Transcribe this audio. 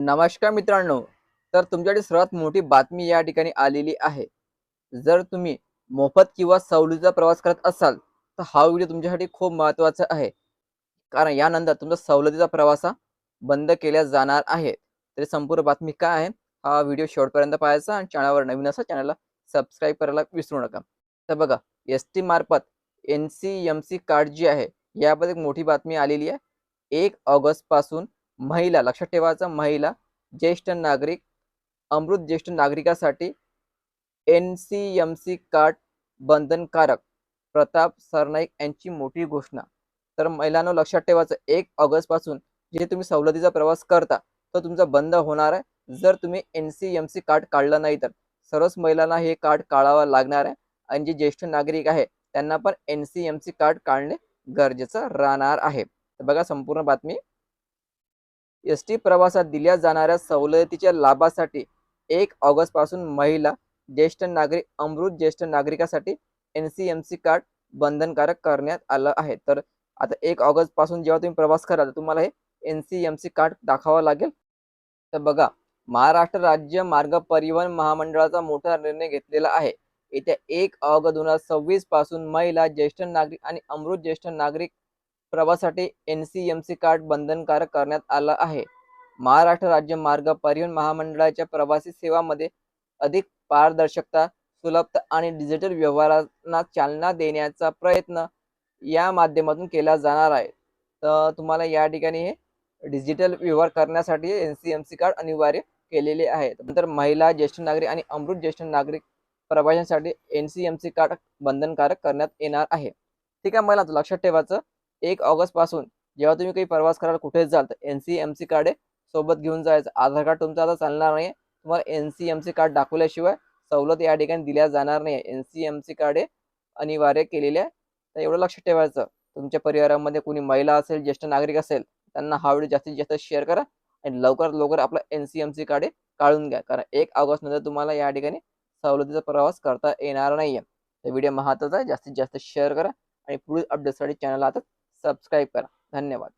नमस्कार मित्रांनो. तर तुमच्याकडे सर्वात मोठी बातमी या ठिकाणी आलेली आहे. जर तुम्ही मोफत किंवा सवलतीचा प्रवास करत असाल, तर हा व्हिडिओ तुमच्यासाठी खूप महत्त्वाचा आहे. कारण यानंतर तुमचा सवलतीचा प्रवास हा बंद केला जाणार आहे. तर संपूर्ण बातमी काय आहे? हा व्हिडिओ शेवटपर्यंत पाहायचा आणि चॅनलवर नवीन असाल चॅनलला सबस्क्राईब करायला विसरू नका. तर बघा, एस-टी मार्फत एन-सी-एम-सी कार्ड जी आहे, याबद्दल एक मोठी बातमी आलेली आहे. 1 ऑगस्टपासून महिला, लक्षात ठेवायचं महिला, ज्येष्ठ नागरिक, अमृत ज्येष्ठ नागरिकासाठी एन-सी-एम-सी कार्ड बंधनकारक. प्रताप सरनाईक यांची मोठी घोषणा. तर महिलांनो लक्षात ठेवायचं 1 ऑगस्टपासून जे तुम्ही सवलतीचा प्रवास करता, तो तुमचा बंद होणार आहे. जर तुम्ही एन-सी-एम-सी कार्ड काढलं नाही तर. सर्वच महिलांना हे कार्ड काढावं लागणार आहे आणि जे ज्येष्ठ नागरिक आहे, त्यांना पण एन-सी-एम-सी कार्ड काढणे गरजेचं राहणार आहे. तर बघा संपूर्ण बातमी. एस-टी प्रवासात दिल्या जाणाऱ्या सवलतीच्या लाभासाठी 1 ऑगस्टपासून महिला, ज्येष्ठ नागरिक, अमृत ज्येष्ठ नागरिकासाठी एन-सी-एम-सी कार्ड बंधनकारक करण्यात आलं आहे. तर आता 1 ऑगस्टपासून जेव्हा तुम्ही प्रवास कराल, तर तुम्हाला हे एन-सी-एम-सी कार्ड दाखवावं लागेल. तर बघा, महाराष्ट्र राज्य मार्ग परिवहन महामंडळाचा मोठा निर्णय घेतलेला आहे. येत्या 1 ऑगस्ट 2026 पासून महिला, ज्येष्ठ नागरिक आणि अमृत ज्येष्ठ नागरिक प्रवासासाठी एन-सी-एम-सी कार्ड बंधनकारक करण्यात आलं आहे. महाराष्ट्र राज्य मार्ग परिवहन महामंडळाच्या प्रवासी सेवांमध्ये अधिक पारदर्शकता, सुलभता आणि डिजिटल व्यवहारांना चालना देण्याचा प्रयत्न या माध्यमातून केला जाणार आहे. तर तुम्हाला या ठिकाणी हे डिजिटल व्यवहार करण्यासाठी एन-सी-एम-सी कार्ड अनिवार्य केलेले आहे. नंतर महिला, ज्येष्ठ नागरिक आणि अमृत ज्येष्ठ नागरिक प्रवाशांसाठी एन-सी-एम-सी कार्ड बंधनकारक करण्यात येणार आहे. ठीक आहे, मला लक्षात ठेवायचं 1 ऑगस्टपासून जेव्हा तुम्ही काही प्रवास कराल, कुठे जाल, तर एन-सी-एम-सी कार्ड आहे सोबत घेऊन जायचं. आधार कार्ड तुमचं आता चालणार नाही. तुम्हाला एन-सी-एम-सी कार्ड दाखवल्याशिवाय सवलत या ठिकाणी दिल्या जाणार नाही. एन-सी-एम-सी कार्ड हे अनिवार्य केलेले आहे. तर एवढं लक्षात ठेवायचं. तुमच्या परिवारामध्ये कोणी महिला असेल, ज्येष्ठ नागरिक असेल, त्यांना हा व्हिडिओ जास्तीत जास्त शेअर करा आणि लवकरात लवकर आपलं एन-सी-एम-सी कार्ड हे काढून घ्या. कारण 1 ऑगस्ट नंतर तुम्हाला या ठिकाणी सवलतीचा प्रवास करता येणार नाहीये. तर व्हिडिओ महत्त्वाचा आहे. जास्तीत जास्त शेअर करा आणि पुढील अपडेटसाठी चॅनलला आता सबस्क्राईब करा. धन्यवाद.